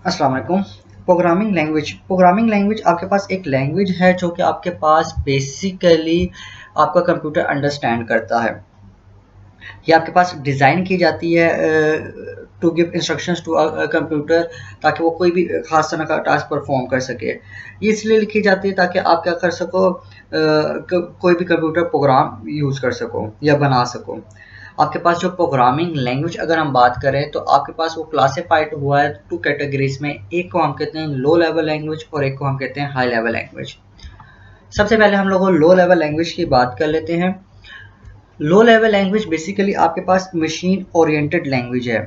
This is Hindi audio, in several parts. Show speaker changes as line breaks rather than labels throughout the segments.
अस्सलाम वालेकुम। प्रोग्रामिंग लैंग्वेज आपके पास एक लैंग्वेज है जो कि आपके पास बेसिकली आपका कंप्यूटर अंडरस्टैंड करता है। ये आपके पास डिज़ाइन की जाती है to give instructions to computer, ताकि वो कोई भी खास तरह का टास्क परफॉर्म कर सके। ये इसलिए लिखी जाती है ताकि आप क्या कर सको, कोई भी कंप्यूटर प्रोग्राम यूज़ कर सको या बना सको। आपके पास जो प्रोग्रामिंग लैंग्वेज अगर हम बात करें तो आपके पास वो क्लासिफाइड हुआ है टू कैटेगरीज में। एक को हम कहते हैं लो लेवल लैंग्वेज और एक को हम कहते हैं हाई लेवल लैंग्वेज। सबसे पहले हम लोग लो लेवल लैंग्वेज की बात कर लेते हैं। लो लेवल लैंग्वेज बेसिकली आपके पास मशीन ओरिएंटेड लैंग्वेज है।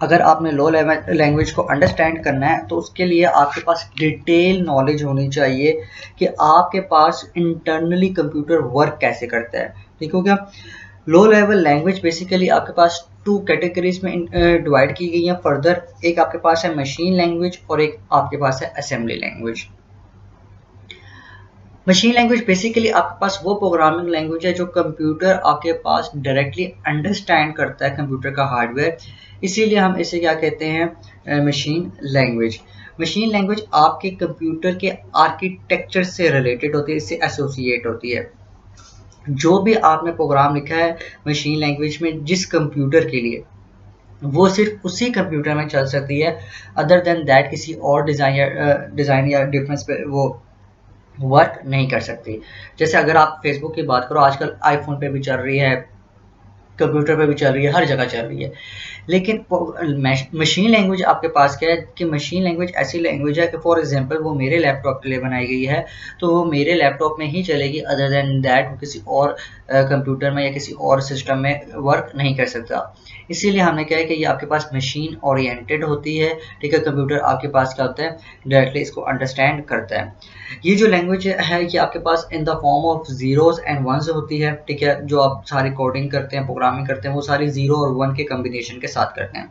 अगर आपने लो लेवल लैंग्वेज को अंडरस्टैंड करना है तो उसके लिए आपके पास डिटेल नॉलेज होनी चाहिए कि आपके पास इंटरनली कंप्यूटर वर्क कैसे करता है। ठीक हो गया। लो लेवल लैंग्वेज बेसिकली आपके पास टू कैटेगरीज में डिवाइड की गई है फर्दर। एक आपके पास है मशीन लैंग्वेज और एक आपके पास है assembly language. Machine language basically आपके पास वो प्रोग्रामिंग लैंग्वेज है जो कंप्यूटर आपके पास डायरेक्टली अंडरस्टैंड करता है, कंप्यूटर का हार्डवेयर। इसीलिए हम इसे क्या कहते हैं, मशीन लैंग्वेज। मशीन लैंग्वेज आपके कंप्यूटर के आर्किटेक्चर से रिलेटेड होती है, इससे एसोसिएट होती है। जो भी आपने प्रोग्राम लिखा है मशीन लैंग्वेज में जिस कंप्यूटर के लिए, वो सिर्फ उसी कंप्यूटर में चल सकती है। अदर देन दैट किसी और डिज़ाइन या डिफरेंस पे वो वर्क नहीं कर सकती। जैसे अगर आप फेसबुक की बात करो, आजकल आईफोन पे भी चल रही है, कंप्यूटर पे भी चल रही है, हर जगह चल रही है। लेकिन मशीन लैंग्वेज आपके पास क्या है कि मशीन लैंग्वेज ऐसी लैंग्वेज है कि फॉर एग्जांपल वो मेरे लैपटॉप के लिए बनाई गई है, तो वो मेरे लैपटॉप में ही चलेगी। अदर देन दैट वो किसी और कंप्यूटर में या किसी और सिस्टम में वर्क नहीं कर सकता। इसीलिए हमने क्या है कि ये आपके पास मशीन ओरिएंटेड होती है। ठीक है, कंप्यूटर आपके पास क्या होता है, डायरेक्टली इसको अंडरस्टैंड करता है। ये जो लैंग्वेज है ये आपके पास in the form of zeros and ones होती है। ठीक है, जो आप सारी कोडिंग करते हैं, प्रोग्रामिंग करते हैं, वो सारी जीरो और वन के कम्बिनेशन के साथ करते हैं।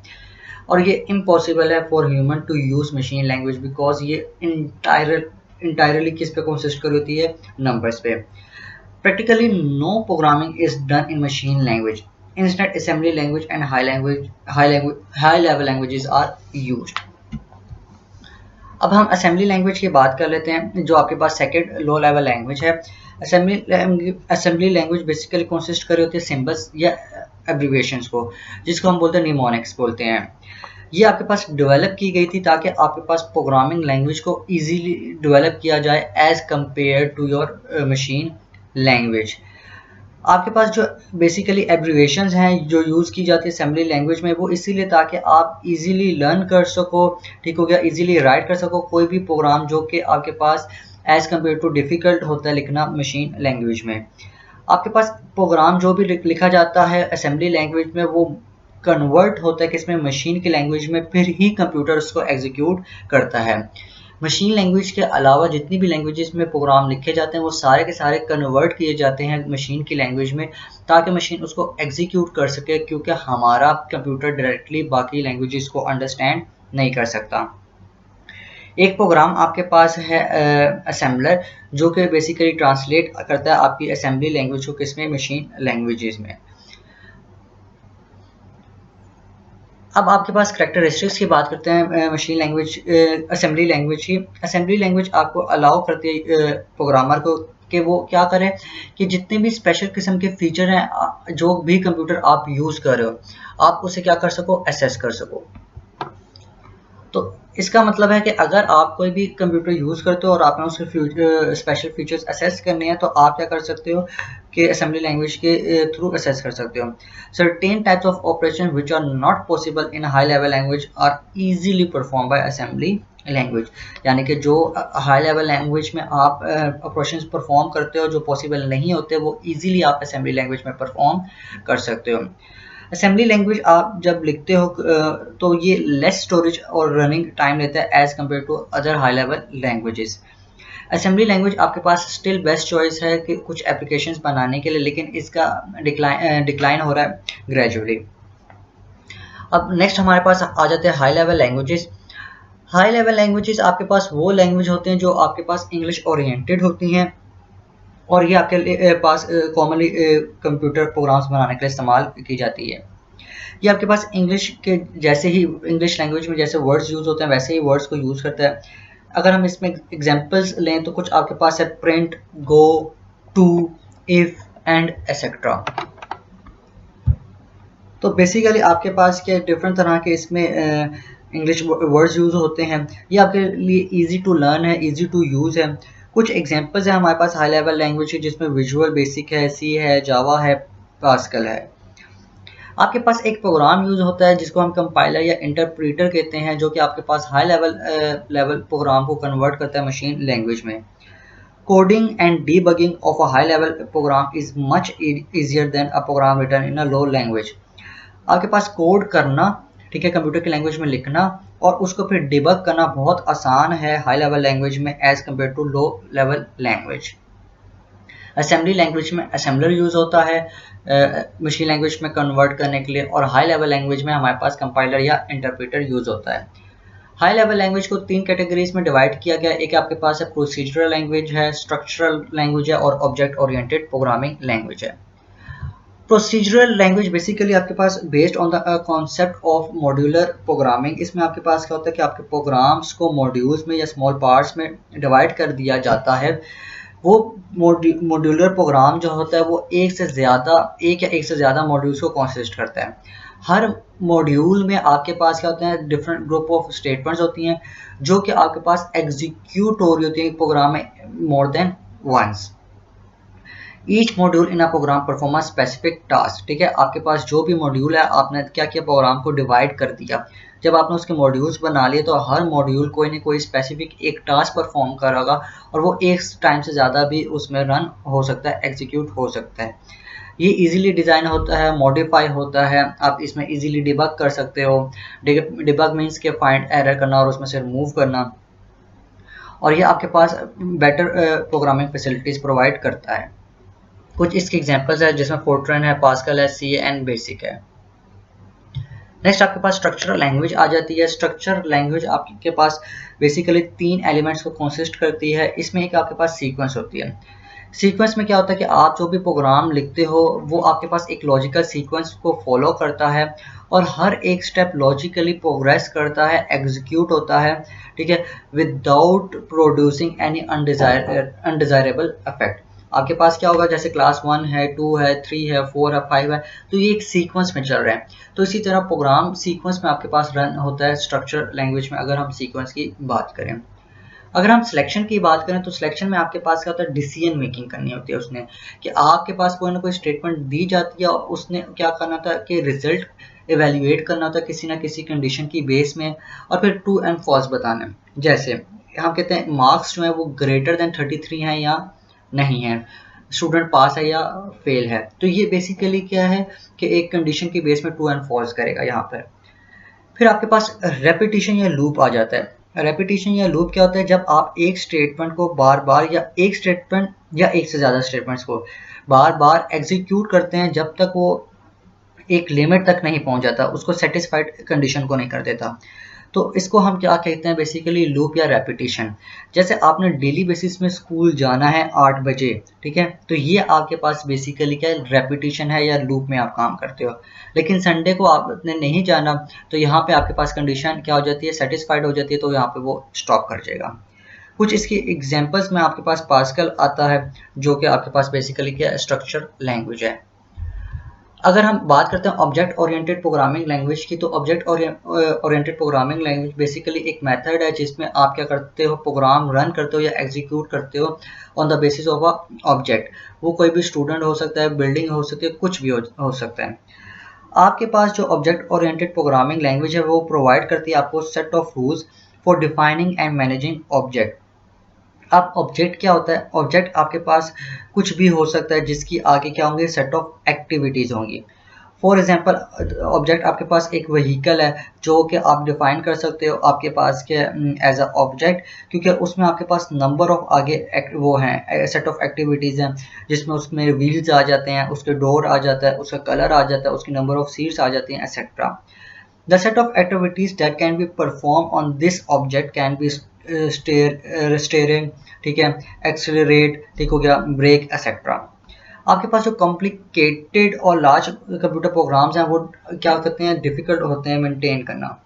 और ये इम्पॉसिबल है for human to use machine language because ये इंटायरली किस पे कंसिस्ट कर होती है, नंबर्स पे। Practically no programming is done in machine language. Instant assembly language and high level languages are used. अब हम असेंबली लैंग्वेज की बात कर लेते हैं, जो आपके पास सेकंड लो लेवल लैंग्वेज है। असेंबली लैंग्वेज बेसिकली कंसिस्ट कर रही होती है सिंबल्स या एब्रिविएशंस को, जिसको हम बोलते हैं निमोनिक्स बोलते हैं। ये आपके पास डेवलप की गई थी ताकि आपके पास प्रोग्रामिंग लैंग्वेज को इजीली डेवलप किया जाए as compare to your machine language. आपके पास जो बेसिकली एब्रिविएशंस हैं जो यूज़ की जाती है असेंबली लैंग्वेज में, वो इसीलिए ताकि आप इजीली लर्न कर सको। ठीक हो गया, इजीली राइट कर सको कोई भी प्रोग्राम जो कि आपके पास एज़ कम्पेयर टू डिफ़िकल्ट होता है लिखना मशीन लैंग्वेज में। आपके पास प्रोग्राम जो भी लिखा जाता है असेंबली लैंग्वेज में, वो कन्वर्ट होता है किसमें, मशीन की लैंग्वेज में, फिर ही कंप्यूटर उसको एग्जीक्यूट करता है। मशीन लैंग्वेज के अलावा जितनी भी लैंग्वेजेस में प्रोग्राम लिखे जाते हैं वो सारे के सारे कन्वर्ट किए जाते हैं मशीन की लैंग्वेज में, ताकि मशीन उसको एग्जीक्यूट कर सके, क्योंकि हमारा कंप्यूटर डायरेक्टली बाकी लैंग्वेजेस को अंडरस्टैंड नहीं कर सकता। एक प्रोग्राम आपके पास है असेंबलर, जो कि बेसिकली ट्रांसलेट करता है आपकी असेंबली लैंग्वेज को किसमें, मशीन लैंग्वेजेस में। अब आपके पास करैक्टरिस्टिक्स की बात करते हैं मशीन लैंग्वेज असेंबली लैंग्वेज की। असेंबली लैंग्वेज आपको अलाउ करती है प्रोग्रामर को कि वो क्या करें कि जितने भी स्पेशल किस्म के फीचर हैं जो भी कंप्यूटर आप यूज़ कर रहे हो, आप उसे क्या कर सको, एसेस कर सको। तो इसका मतलब है कि अगर आप कोई भी कंप्यूटर यूज़ करते हो और आपने उसके स्पेशल फीचर्स असेस करने हैं, तो आप क्या कर सकते हो कि असेंबली लैंग्वेज के थ्रू असेस कर सकते हो। Certain types of operation which are not possible in high level language are easily perform by assembly language. यानी कि जो हाई लेवल लैंग्वेज में आप ऑपरेशंस परफॉर्म करते हो जो पॉसिबल नहीं होते, वो इजीली आप असेंबली लैंग्वेज में परफॉर्म कर सकते हो। असेंबली लैंग्वेज आप जब लिखते हो तो ये लेस स्टोरेज और रनिंग टाइम लेता है as compare to other high level languages. Assembly language आपके पास स्टिल बेस्ट चॉइस है कि कुछ एप्लीकेशंस बनाने के लिए, लेकिन इसका डिक्लाइन हो रहा है ग्रेजुअली। अब नेक्स्ट हमारे पास आ जाते हैं high level languages. High level languages आपके पास वो लैंग्वेज होते हैं जो आपके पास इंग्लिश ओरिएंटेड होती हैं, और ये आपके पास कॉमनली कंप्यूटर प्रोग्राम्स बनाने के लिए इस्तेमाल की जाती है। ये आपके पास इंग्लिश के जैसे ही, इंग्लिश लैंग्वेज में जैसे वर्ड्स यूज़ होते हैं वैसे ही वर्ड्स को यूज़ करता है। अगर हम इसमें एग्जांपल्स लें तो कुछ आपके पास है print, go, to, if and etcetera. तो बेसिकली आपके पास क्या डिफरेंट तरह के इसमें इंग्लिश वर्ड्स यूज़ होते हैं। ये आपके लिए इजी टू लर्न है, इजी टू यूज़ है। कुछ एग्जांपल्स हैं हमारे पास हाई लेवल लैंग्वेज है जिसमें विजुअल बेसिक है, सी है, जावा है, पास्कल है। आपके पास एक प्रोग्राम यूज़ होता है जिसको हम कंपाइलर या इंटरप्रीटर कहते हैं, जो कि आपके पास हाई लेवल प्रोग्राम को कन्वर्ट करता है मशीन लैंग्वेज में। Coding and debugging of a high level program is much easier than a program written in a low language. आपके पास कोड करना, ठीक है, कंप्यूटर की लैंग्वेज में लिखना और उसको फिर डिबग करना बहुत आसान है हाई लेवल लैंग्वेज में as compare to low level language. Assembly language में असेंबलर यूज़ होता है मशीन लैंग्वेज में कन्वर्ट करने के लिए, और हाई लेवल लैंग्वेज में हमारे पास कंपाइलर या इंटरप्रेटर यूज़ होता है। हाई लेवल लैंग्वेज को 3 कैटेगरीज में डिवाइड किया गया। एक आपके पास है प्रोसीजरल लैंग्वेज है, स्ट्रक्चरल लैंग्वेज है और ऑब्जेक्ट ओरिएंटेड प्रोग्रामिंग लैंग्वेज है। प्रोसीजरल लैंग्वेज बेसिकली आपके पास based on the concept of modular programming. इसमें आपके पास क्या होता है कि आपके प्रोग्राम्स को मॉड्यूल्स में या स्मॉल पार्ट्स में डिवाइड कर दिया जाता है। वो मॉड्यूलर प्रोग्राम जो होता है वो एक या एक से ज़्यादा मॉड्यूल्स को कंसिस्ट करता है। हर मॉड्यूल में आपके पास क्या होते हैं, डिफरेंट ग्रुप ऑफ स्टेटमेंट्स होती हैं जो कि आपके पास एग्जीक्यूट हो रही होती है प्रोग्राम में more than once. Each module in a program perform a specific task. ठीक है, आपके पास जो भी मॉड्यूल है आपने क्या किया, प्रोग्राम को डिवाइड कर दिया। जब आपने उसके मॉड्यूल्स बना लिए तो हर मॉड्यूल कोई ना कोई स्पेसिफिक एक टास्क परफॉर्म करेगा और वो एक टाइम से ज़्यादा भी उसमें रन हो सकता है, एग्जीक्यूट हो सकता है। ये इजीली डिज़ाइन होता है, मॉडिफाई होता है, आप इसमें इजीली डिबग कर सकते हो। डिबग मीन्स के फाइंड एरर करना और उसमें से रिमूव करना, और ये आपके पास बेटर प्रोग्रामिंग फैसिलिटीज़ प्रोवाइड करता है। कुछ इसके एग्जांपल्स है जिसमें फोर्ट्रन है, पास्कल है, सी एंड बेसिक है। नेक्स्ट आपके पास स्ट्रक्चरल लैंग्वेज आ जाती है। स्ट्रक्चर लैंग्वेज आपके पास बेसिकली 3 एलिमेंट्स को कंसिस्ट करती है। इसमें एक आपके पास सीक्वेंस होती है। सीक्वेंस में क्या होता है कि आप जो भी प्रोग्राम लिखते हो वो आपके पास एक लॉजिकल सीक्वेंस को फॉलो करता है और हर एक स्टेप लॉजिकली प्रोग्रेस करता है, एग्जीक्यूट होता है, ठीक है, without producing any undesirable effect. आपके पास क्या होगा, जैसे क्लास 1 है, 2 है, 3 है, 4 है, 5 है, तो ये एक सीक्वेंस में चल रहा है। तो इसी तरह प्रोग्राम सीक्वेंस में आपके पास रन होता है स्ट्रक्चर लैंग्वेज में, अगर हम सीक्वेंस की बात करें। अगर हम सिलेक्शन की बात करें तो सिलेक्शन में आपके पास क्या होता है, डिसीजन मेकिंग करनी होती है उसने, कि आपके पास कोई ना कोई स्टेटमेंट दी जाती है और उसने क्या करना था कि रिजल्ट एवेल्युएट करना होता है किसी ना किसी कंडीशन की बेस में और फिर ट्रू एंड फॉल्स बताना है। जैसे हम कहते हैं मार्क्स जो है वो ग्रेटर देन 33 हैं या नहीं है, स्टूडेंट पास है या फेल है। तो ये बेसिकली क्या है कि एक कंडीशन की बेस में ट्रू एंड फॉल्स करेगा यहाँ पर। फिर आपके पास रेपिटेशन या लूप आ जाता है। रेपिटेशन या लूप क्या होता है, जब आप एक स्टेटमेंट को बार बार या एक स्टेटमेंट या एक से ज़्यादा स्टेटमेंट्स को बार बार एग्जीक्यूट करते हैं जब तक वो एक लिमिट तक नहीं पहुंच जाता, उसको सेटिस्फाइड कंडीशन को नहीं कर देता। तो इसको हम क्या कहते हैं, बेसिकली लूप या रेपिटेशन। जैसे आपने डेली बेसिस में स्कूल जाना है 8 बजे, ठीक है, तो ये आपके पास बेसिकली क्या है, रेपिटेशन है या लूप में आप काम करते हो। लेकिन संडे को आपने नहीं जाना तो यहाँ पे आपके पास कंडीशन क्या हो जाती है, सेटिस्फाइड हो जाती है, तो यहाँ पे वो स्टॉप कर जाएगा। कुछ इसकी एग्जांपल्स में आपके पास पास्कल आता है जो कि आपके पास बेसिकली क्या स्ट्रक्चर लैंग्वेज है। अगर हम बात करते हैं ऑब्जेक्ट ओरिएंटेड प्रोग्रामिंग लैंग्वेज की, तो object oriented programming language basically एक मेथड है जिसमें आप क्या करते हो, प्रोग्राम रन करते हो या एग्जीक्यूट करते हो on the basis of a object. वो कोई भी स्टूडेंट हो सकता है, बिल्डिंग हो सकती है, कुछ भी हो सकता है। आपके पास जो ऑब्जेक्ट ओरिएंटेड प्रोग्रामिंग लैंग्वेज है वो प्रोवाइड करती है आपको set of rules for defining and managing object. अब ऑब्जेक्ट क्या होता है, ऑब्जेक्ट आपके पास कुछ भी हो सकता है जिसकी आगे क्या होंगे, सेट ऑफ एक्टिविटीज़ होंगी। फॉर एग्जांपल ऑब्जेक्ट आपके पास एक व्हीकल है जो कि आप डिफाइन कर सकते हो आपके पास के एज अ ऑब्जेक्ट, क्योंकि उसमें आपके पास नंबर ऑफ आगे वो हैं, सेट ऑफ एक्टिविटीज़ हैं जिसमें उसमें व्हील्स आ जाते हैं, उसके डोर आ जाता है, उसका कलर आ जाता है, उसकी नंबर ऑफ सीट्स आ जाती हैं, etcetera. The set of activities that can be performed on this object can be steering, ठीक है, accelerate, ठीक हो गया, ब्रेक, एक्सेट्रा। आपके पास जो कॉम्प्लिकेटेड और लार्ज कंप्यूटर प्रोग्राम्स हैं वो क्या करते हैं, डिफ़िकल्ट होते हैं मेंटेन करना।